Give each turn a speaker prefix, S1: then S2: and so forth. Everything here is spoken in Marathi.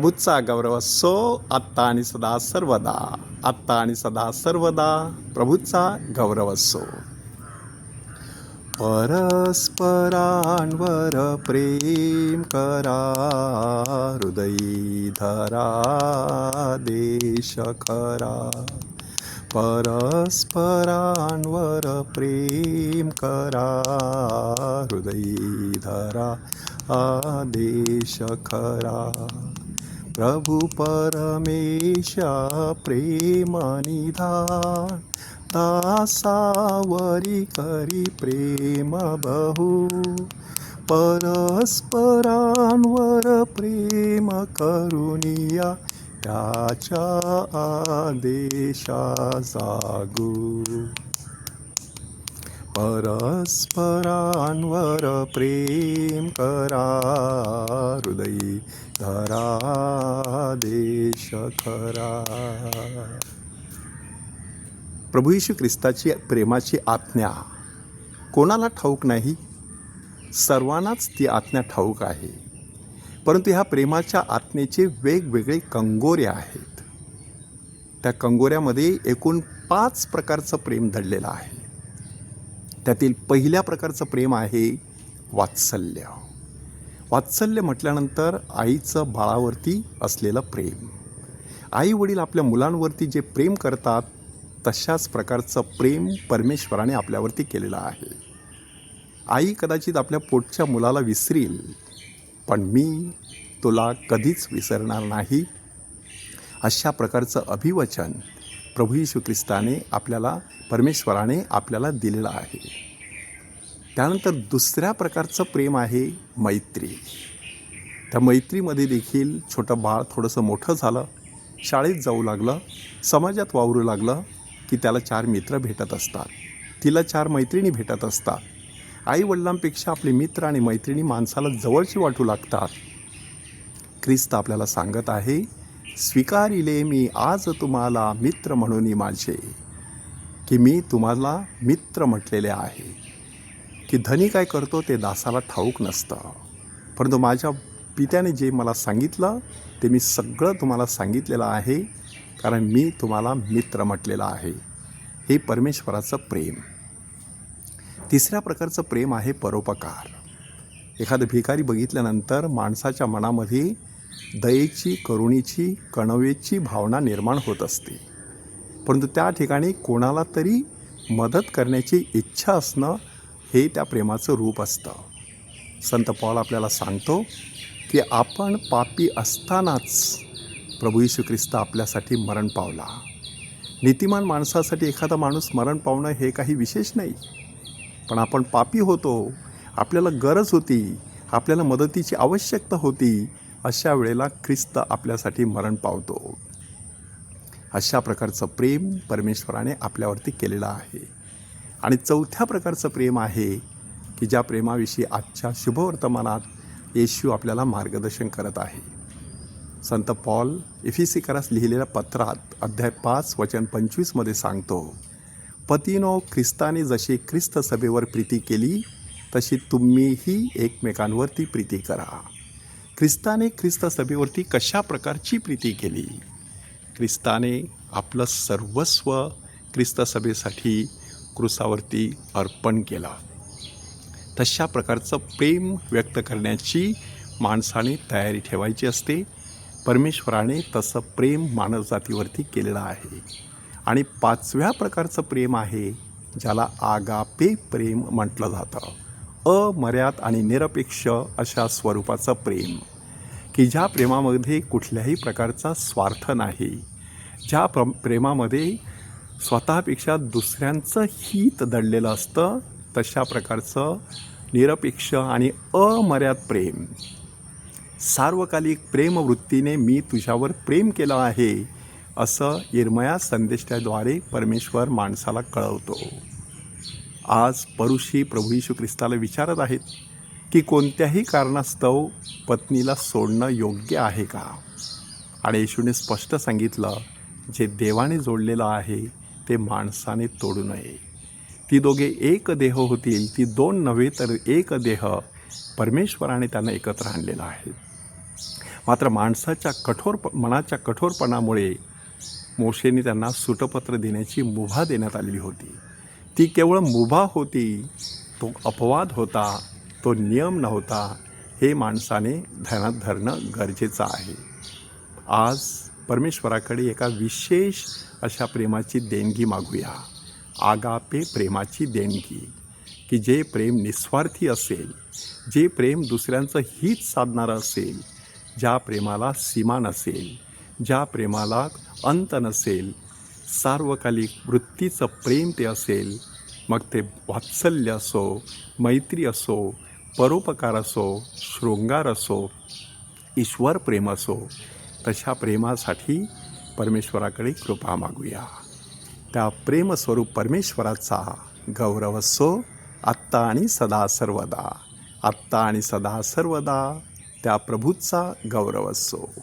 S1: प्रभूचा गौरव असो आत्ता आणि सदा सर्वदा. आत्ता आणि सदा सर्वदा प्रभूचा गौरव असो. परस्परांवर प्रेम करा, हृदयी धरा देश खरा. परस्परांवर प्रेम करा, हृदयी धरा देश खरा. प्रभु परमेशा प्रेम निधान, दासावरी करी प्रेम बहु. परस्परांवर प्रेम करुनिया, याच्या आदेशा जागू. परस्परांवर प्रेम करा, हृदयी धरा देश खरा. प्रभू येशू ख्रिस्ताची प्रेमाची आज्ञा कोणाला ठाऊक नाही, सर्वांनाच ती आज्ञा ठाऊक आहे. परंतु ह्या प्रेमाच्या आज्ञेचे वेगवेगळे कंगोरे आहेत. त्या कंगोऱ्यामध्ये एकूण 5 प्रकारचं प्रेम दडलेलं आहे. त्यातील पहिल्या प्रकारचं प्रेम आहे वात्सल्य. वात्सल्य म्हटल्यानंतर आईचं बाळावरती असलेलं प्रेम. आई वडील आपल्या मुलांवरती जे प्रेम करतात तशाच प्रकारचं प्रेम परमेश्वराने आपल्यावरती केलेलं आहे. आई कदाचित आपल्या पोटच्या मुलाला विसरील, पण मी तुला कधीच विसरणार नाही, अशा प्रकारचं अभिवचन प्रभू येशू ख्रिस्ताने परमेश्वराने आपल्याला दिलेलं आहे. त्यानंतर दुसऱ्या प्रकारचं प्रेम आहे मैत्री. त्या मैत्रीमध्ये देखील छोटं बाळ थोडंसं मोठं झालं, शाळेत जाऊ लागलं, समाजात वावरू लागलं की त्याला 4 मित्र भेटत असतात, तिला 4 मैत्रिणी भेटत असतात. आईवडिलांपेक्षा आपले मित्र आणि मैत्रिणी माणसाला जवळची वाटू लागतात. ख्रिस्त आपल्याला सांगत आहे, स्वीकारिले मी आज तुम्हाला मित्र म्हणून माझे, की मी तुम्हाला मित्र म्हटलेले आहे. की धनी काय करतो ते दासाला ठाऊक नसतं, परंतु माझ्या पित्याने जे मला सांगितलं ते मी सगळं तुम्हाला सांगितलेलं आहे, कारण मी तुम्हाला मित्र म्हटलेलं आहे. हे परमेश्वराचं प्रेम. तिसऱ्या प्रकारचं प्रेम आहे परोपकार. एखादं भिकारी बघितल्यानंतर माणसाच्या मनामध्ये दयेची, करुणेची, कणवेची भावना निर्माण होत असते. परंतु त्या ठिकाणी कोणाला तरी मदत करण्याची इच्छा असणं हे त्या प्रेमाचं रूप असतं. संत पौल आपल्याला सांगतो की आपण पापी असतानाच प्रभू येशू ख्रिस्त आपल्यासाठी मरण पावला. नीतिमान माणसासाठी एखादा माणूस मरण पावणं हे काही विशेष नाही, पण आपण पापी होतो, आपल्याला गरज होती, आपल्याला मदतीची आवश्यकता होती, अशा वेळेला ख्रिस्त आपल्यासाठी मरण पावतो. अशा प्रकारचं प्रेम परमेश्वराने आपल्यावरती केलेलं आहे. आणि चौथ्या प्रकारचं प्रेम आहे की ज्या प्रेमाविषयी आजच्या शुभवर्तमानात येशू आपल्याला मार्गदर्शन करत आहे. संत पौल इफिसिकरास लिहिलेल्या पत्रात अध्याय 5 वचन 25 सांगतो, पतीनो, ख्रिस्ताने जशी ख्रिस्त सभेवर प्रीती केली तशी तुम्हीही एकमेकांवरती प्रीती करा. ख्रिस्ताने ख्रिस्त सभेवरती कशा प्रकारची प्रीती केली? ख्रिस्ताने आपलं सर्वस्व ख्रिस्त सभेसाठी क्रूसावरती अर्पण केलं. तशा प्रकारचं प्रेम व्यक्त करण्याची माणसाने तयारी ठेवायची असते. परमेश्वराने तसं प्रेम मानवजातीवरती केलेलं आहे. आणि 5व्या प्रकारचं प्रेम आहे ज्याला आगापे प्रेम म्हटलं जातं. अमर्याद आणि निरपेक्ष अशा स्वरूपाचं प्रेम, की ज्या प्रेमामध्ये कुठल्याही प्रकारचा स्वार्थ नाही, ज्या प्रेमामध्ये स्वतःपेक्षा दुसऱ्यांचं हित दडलेलं असतं, तशा प्रकारचं निरपेक्ष आणि अमर्याद प्रेम. सार्वकालिक प्रेमवृत्तीने मी तुझ्यावर प्रेम केलं आहे, असं यिर्मया संदेष्टाद्वारे परमेश्वर माणसाला कळवतो. आज परुषी प्रभू येशू ख्रिस्ताला विचारत आहेत की कोणत्याही कारणास्तव पत्नीला सोडणं योग्य आहे का? आणि येशूने स्पष्ट सांगितलं, जे देवाने जोडलेलं आहे ते माणसाने तोडू नये. ती दोघे एक देह होतील, ती 2 नव्हे तर एक देह परमेश्वराने त्यांना एकत्र आणलेला आहे. मात्र माणसाच्या मनाच्या कठोरपणामुळे मोशेने त्यांना सुटपत्र देण्याची मुभा देण्यात आलेली होती. ती केवळ मुभा होती, तो अपवाद होता, तो नियम नव्हता. हे माणसाने ध्यानात धरणं गरजेचं आहे. आज परमेश्वराकडे एका विशेष अशा प्रेमाची देणगी मागूया. आगापे प्रेमाची देणगी, की जे प्रेम निस्वार्थी असेल, जे प्रेम दुसऱ्यांचं हित साधणारं असेल, ज्या प्रेमाला सीमा नसेल, ज्या प्रेमाला अंत नसेल, सार्वकालिक वृत्तीचं प्रेम ते असेल. मग ते वात्सल्य असो, मैत्री असो, परोपकार असो, शृंगार असो, ईश्वर प्रेम असो, तशा प्रेमासाठी परमेश्वराकडे कृपा मागूया. त्या प्रेमस्वरूप परमेश्वराचा गौरव असो आत्ता आणि सदा सर्वदा. आत्ता आणि सदा सर्वदा त्या प्रभूचा गौरव असो.